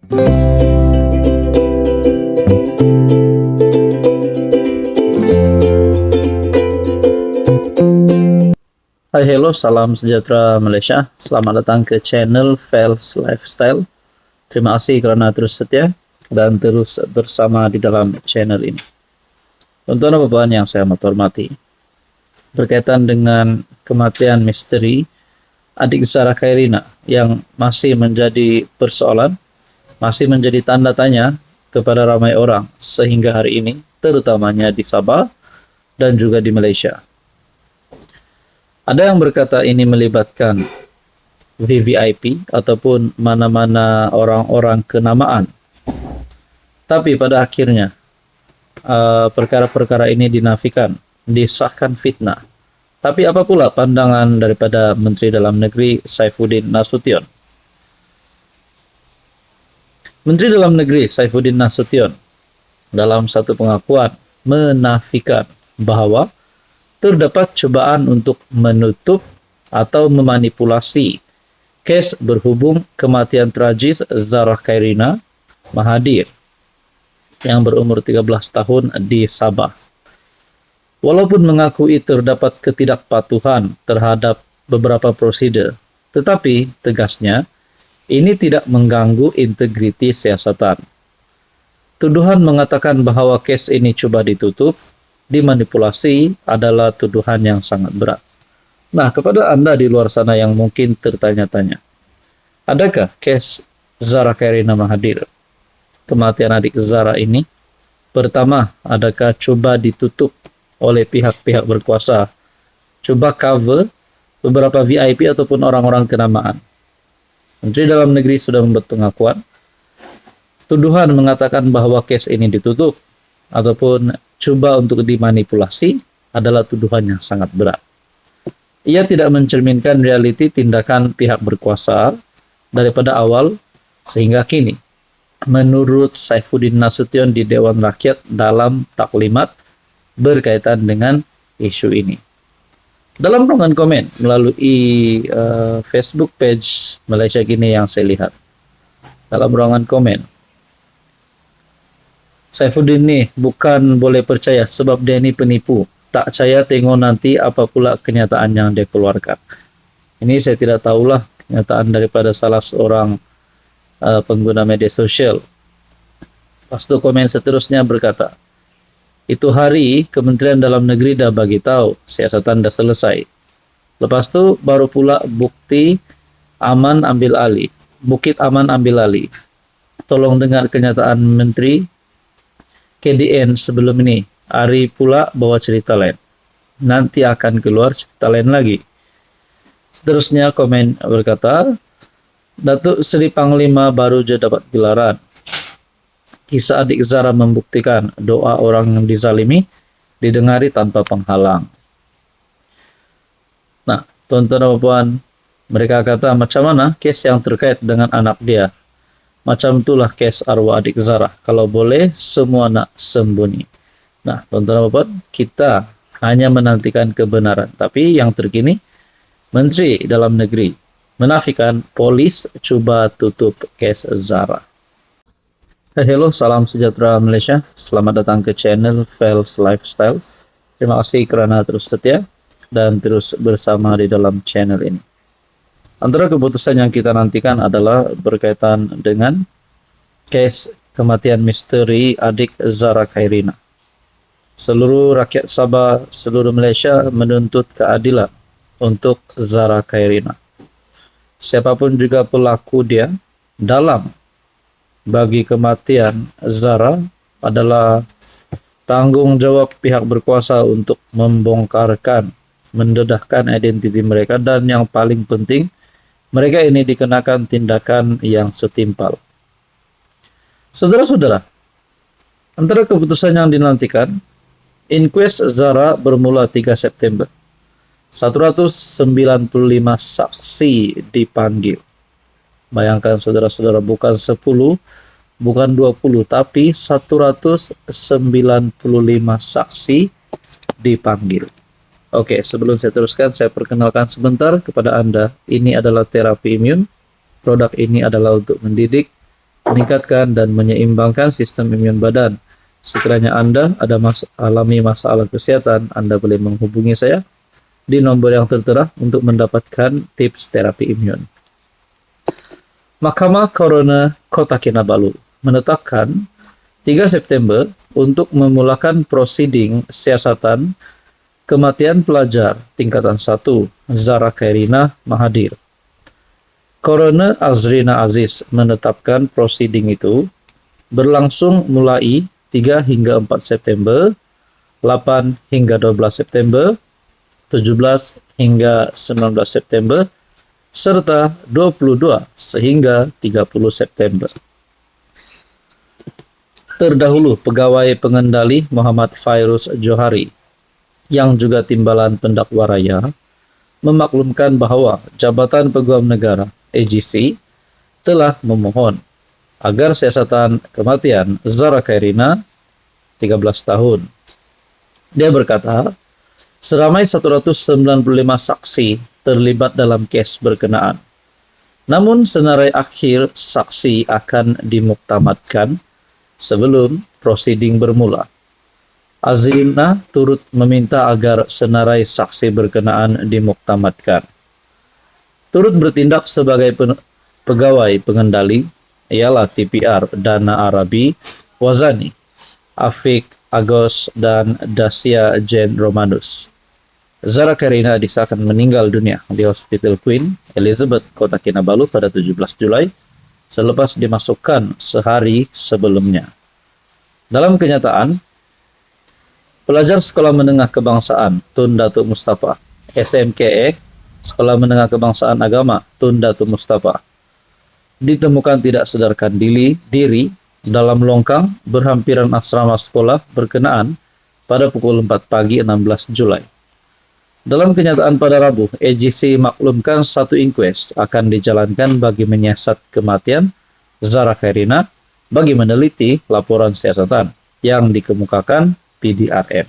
Hai, hello, salam sejahtera Malaysia. Selamat datang ke channel Fels Lifestyle. Terima kasih karena terus setia dan terus bersama di dalam channel ini. Untuk bapak yang saya hormati, berkaitan dengan kematian misteri adik Zara Khairina yang masih menjadi persoalan, masih menjadi tanda tanya kepada ramai orang sehingga hari ini, terutamanya di Sabah dan juga di Malaysia. Ada yang berkata ini melibatkan VVIP ataupun mana-mana orang-orang kenamaan. Tapi pada akhirnya perkara-perkara ini dinafikan, disahkan fitnah. Tapi apa pula pandangan daripada Menteri Dalam Negeri Saifuddin Nasution? Menteri Dalam Negeri Saifuddin Nasution dalam satu pengakuan menafikan bahwa terdapat cobaan untuk menutup atau memanipulasi kes berhubung kematian tragis Zara Khairina Mahathir yang berumur 13 tahun di Sabah. Walaupun mengakui terdapat ketidakpatuhan terhadap beberapa prosedur, tetapi tegasnya ini tidak mengganggu integriti siasatan. Tuduhan mengatakan bahwa kes ini coba ditutup, dimanipulasi adalah tuduhan yang sangat berat. Nah, kepada Anda di luar sana yang mungkin tertanya-tanya, adakah kes Zara Khairina Mahathir, kematian adik Zara ini, pertama, adakah coba ditutup oleh pihak-pihak berkuasa, coba cover beberapa VIP ataupun orang-orang kenamaan? Menteri Dalam Negeri sudah membuat pengakuan, tuduhan mengatakan bahwa kes ini ditutup ataupun coba untuk dimanipulasi adalah tuduhan yang sangat berat. Ia tidak mencerminkan realiti tindakan pihak berkuasa daripada awal sehingga kini. Menurut Saifuddin Nasution di Dewan Rakyat dalam taklimat berkaitan dengan isu ini. Dalam ruangan komen melalui Facebook page Malaysia Kini yang saya lihat. Dalam ruangan komen, Saifuddin ni bukan boleh percaya sebab dia ni penipu. Tak percaya tengok nanti apa pula kenyataan yang dia keluarkan. Ini saya tidak tahulah kenyataan daripada salah seorang pengguna media sosial. Lepas itu komen seterusnya berkata, itu hari Kementerian Dalam Negeri dah bagi tahu siasatan dah selesai. Lepas tu baru pula bukti aman ambil alih. Bukit aman ambil alih. Tolong dengar kenyataan Menteri KDN sebelum ini. Hari pula bawa cerita lain. Nanti akan keluar cerita lain lagi. Seterusnya komen berkata, Datuk Seri Panglima baru je dapat gelaran. Kisah adik Zara membuktikan doa orang yang dizalimi didengari tanpa penghalang. Nah, tuan-tuan dan puan, mereka kata macam mana kes yang terkait dengan anak dia. Macam itulah kes arwah adik Zara. Kalau boleh, semua nak sembunyi. Nah, tuan-tuan dan puan, kita hanya menantikan kebenaran. Tapi yang terkini, Menteri Dalam Negeri menafikan polis cuba tutup kes Zara. Hello, salam sejahtera Malaysia. Selamat datang ke channel Fels Lifestyle. Terima kasih kerana terus setia dan terus bersama di dalam channel ini. Antara keputusan yang kita nantikan adalah berkaitan dengan kes kematian misteri adik Zara Khairina. Seluruh rakyat Sabah, seluruh Malaysia menuntut keadilan untuk Zara Khairina. Siapapun juga pelaku dia dalam bagi kematian Zara adalah tanggungjawab pihak berkuasa untuk membongkarkan, mendedahkan identiti mereka, dan yang paling penting, mereka ini dikenakan tindakan yang setimpal. Saudara-saudara, antara keputusan yang dinantikan, inquest Zara bermula 3 September. 195 saksi dipanggil. Bayangkan saudara-saudara, bukan 10, bukan 20, tapi 195 saksi dipanggil. Oke, sebelum saya teruskan, saya perkenalkan sebentar kepada Anda. Ini adalah terapi imun. Produk ini adalah untuk mendidik meningkatkan dan menyeimbangkan sistem imun badan. Sekiranya Anda alami masalah kesehatan, Anda boleh menghubungi saya di nomor yang tertera untuk mendapatkan tips terapi imun. Mahkamah Coroner Kota Kinabalu menetapkan 3 September untuk memulakan prosiding siasatan kematian pelajar tingkatan 1 Zara Khairina Mahathir. Coroner Azrina Aziz menetapkan prosiding itu berlangsung mulai 3 hingga 4 September, 8 hingga 12 September, 17 hingga 19 September, serta 22 sehingga 30 September. Terdahulu, pegawai pengendali Muhammad Fairuz Johari, yang juga timbalan pendakwa raya, memaklumkan bahwa Jabatan Peguam Negara AGC telah memohon agar siasatan kematian Zara Khairina 13 tahun. Dia berkata, seramai 195 saksi terlibat dalam kes berkenaan. Namun senarai akhir saksi akan dimuktamadkan sebelum prosiding bermula. Azrina turut meminta agar senarai saksi berkenaan dimuktamadkan. Turut bertindak sebagai pegawai pengendali ialah TPR Dana Arabi Wazani, Afik Agos, dan Dacia Jane Romanus. Zara Khairina disahkan meninggal dunia di Hospital Queen Elizabeth, Kota Kinabalu pada 17 Julai selepas dimasukkan sehari sebelumnya. Dalam kenyataan, pelajar Sekolah Menengah Kebangsaan Tun Datuk Mustafa SMKE Sekolah Menengah Kebangsaan Agama Tun Datuk Mustafa ditemukan tidak sadarkan diri dalam longkang berhampiran asrama sekolah berkenaan pada pukul 4 pagi 16 Julai. Dalam kenyataan pada Rabu, AGC maklumkan satu inquest akan dijalankan bagi menyiasat kematian Zara Khairina bagi meneliti laporan siasatan yang dikemukakan PDRM.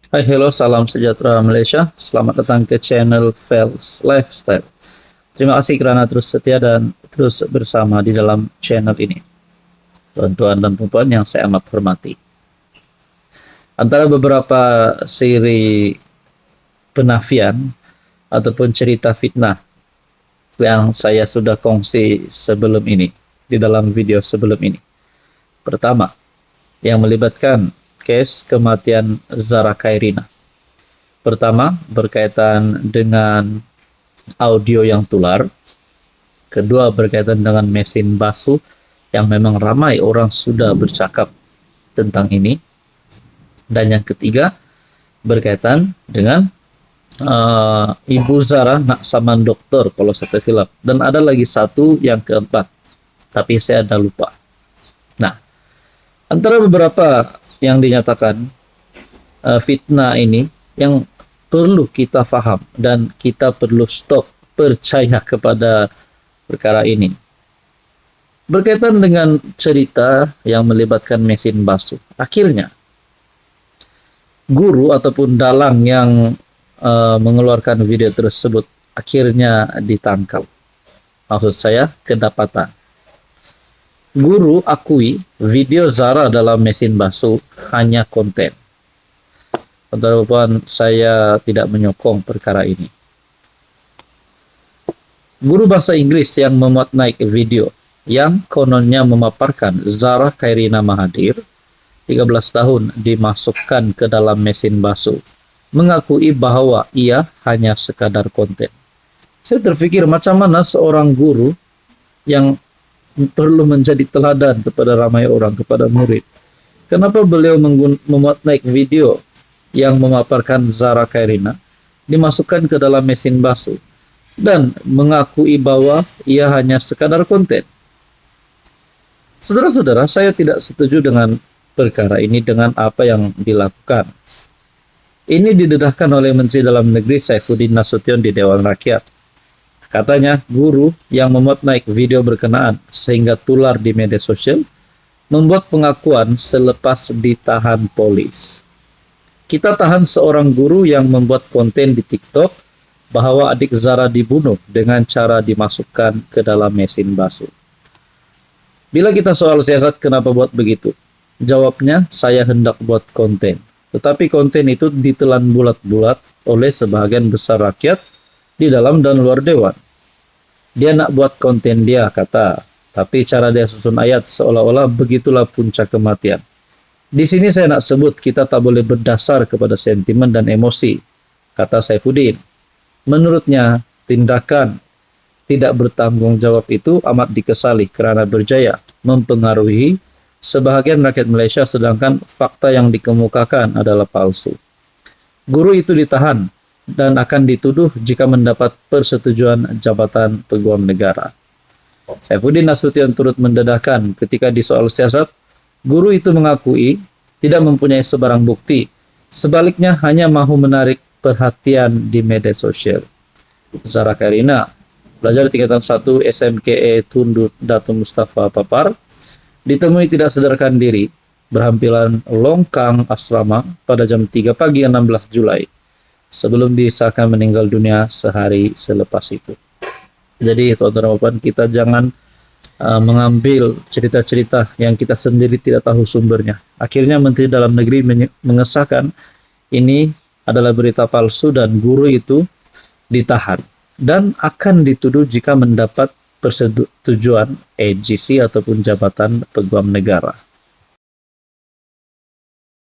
Hai, hello, salam sejahtera Malaysia. Selamat datang ke channel Fels Lifestyle. Terima kasih kerana terus setia dan terus bersama di dalam channel ini. Tuan-tuan dan puan yang saya amat hormati. Antara beberapa siri penafian ataupun cerita fitnah yang saya sudah kongsi sebelum ini, di dalam video sebelum ini. Pertama, yang melibatkan kes kematian Zara Khairina. Pertama, berkaitan dengan audio yang tular. Kedua, berkaitan dengan mesin basuh yang memang ramai orang sudah bercakap tentang ini. Dan yang ketiga, berkaitan dengan Ibu Zara nak saman dokter kalau saya tak silap. Dan ada lagi satu yang keempat, tapi saya dah lupa. Nah, antara beberapa yang dinyatakan fitnah ini yang perlu kita faham dan kita perlu stop percaya kepada perkara ini. Berkaitan dengan cerita yang melibatkan mesin basuh. Akhirnya, guru ataupun dalang yang mengeluarkan video tersebut akhirnya ditangkap. Maksud saya, kedapatan. Guru akui video Zara dalam mesin basuh hanya konten. Tuan-tuan, saya tidak menyokong perkara ini. Guru bahasa Inggris yang memuat naik video yang kononnya memaparkan Zara Khairina Mahathir 13 tahun dimasukkan ke dalam mesin basuh mengakui bahwa ia hanya sekadar konten. Saya terfikir macam mana seorang guru yang perlu menjadi teladan kepada ramai orang, kepada murid. Kenapa beliau memuat naik video yang memaparkan Zara Khairina dimasukkan ke dalam mesin basuh dan mengakui bahwa ia hanya sekadar konten? Saudara-saudara, saya tidak setuju dengan perkara ini, dengan apa yang dilakukan. Ini didedahkan oleh Menteri Dalam Negeri Saifuddin Nasution di Dewan Rakyat. Katanya, guru yang memuat naik video berkenaan sehingga tular di media sosial membuat pengakuan selepas ditahan polis. Kita tahan seorang guru yang membuat konten di TikTok bahwa adik Zara dibunuh dengan cara dimasukkan ke dalam mesin basuh. Bila kita soal siasat, kenapa buat begitu? Jawabnya, saya hendak buat konten. Tetapi konten itu ditelan bulat-bulat oleh sebagian besar rakyat di dalam dan luar dewan. Dia nak buat konten dia, kata. Tapi cara dia susun ayat seolah-olah begitulah puncak kematian. Di sini saya nak sebut kita tak boleh berdasar kepada sentimen dan emosi, kata Saifuddin. Menurutnya, tindakan tidak bertanggung jawab itu amat dikesali kerana berjaya mempengaruhi sebahagian rakyat Malaysia sedangkan fakta yang dikemukakan adalah palsu. Guru itu ditahan dan akan dituduh jika mendapat persetujuan Jabatan Peguam Negara. Saifuddin Nasution turut mendedahkan ketika di soal siasat, guru itu mengakui tidak mempunyai sebarang bukti, sebaliknya hanya mahu menarik perhatian di media sosial. Zara Karina, pelajar tingkatan 1 SMKE Tun Datuk Mustafa Papar, ditemui tidak sadarkan diri berhampiran longkang asrama pada jam 3 pagi 16 Julai sebelum disahkan meninggal dunia sehari selepas itu. Jadi tuan-tuan dan puan, kita jangan mengambil cerita-cerita yang kita sendiri tidak tahu sumbernya. Akhirnya Menteri Dalam Negeri mengesahkan ini adalah berita palsu dan guru itu ditahan dan akan dituduh jika mendapat persetujuan AGC ataupun Jabatan Peguam Negara.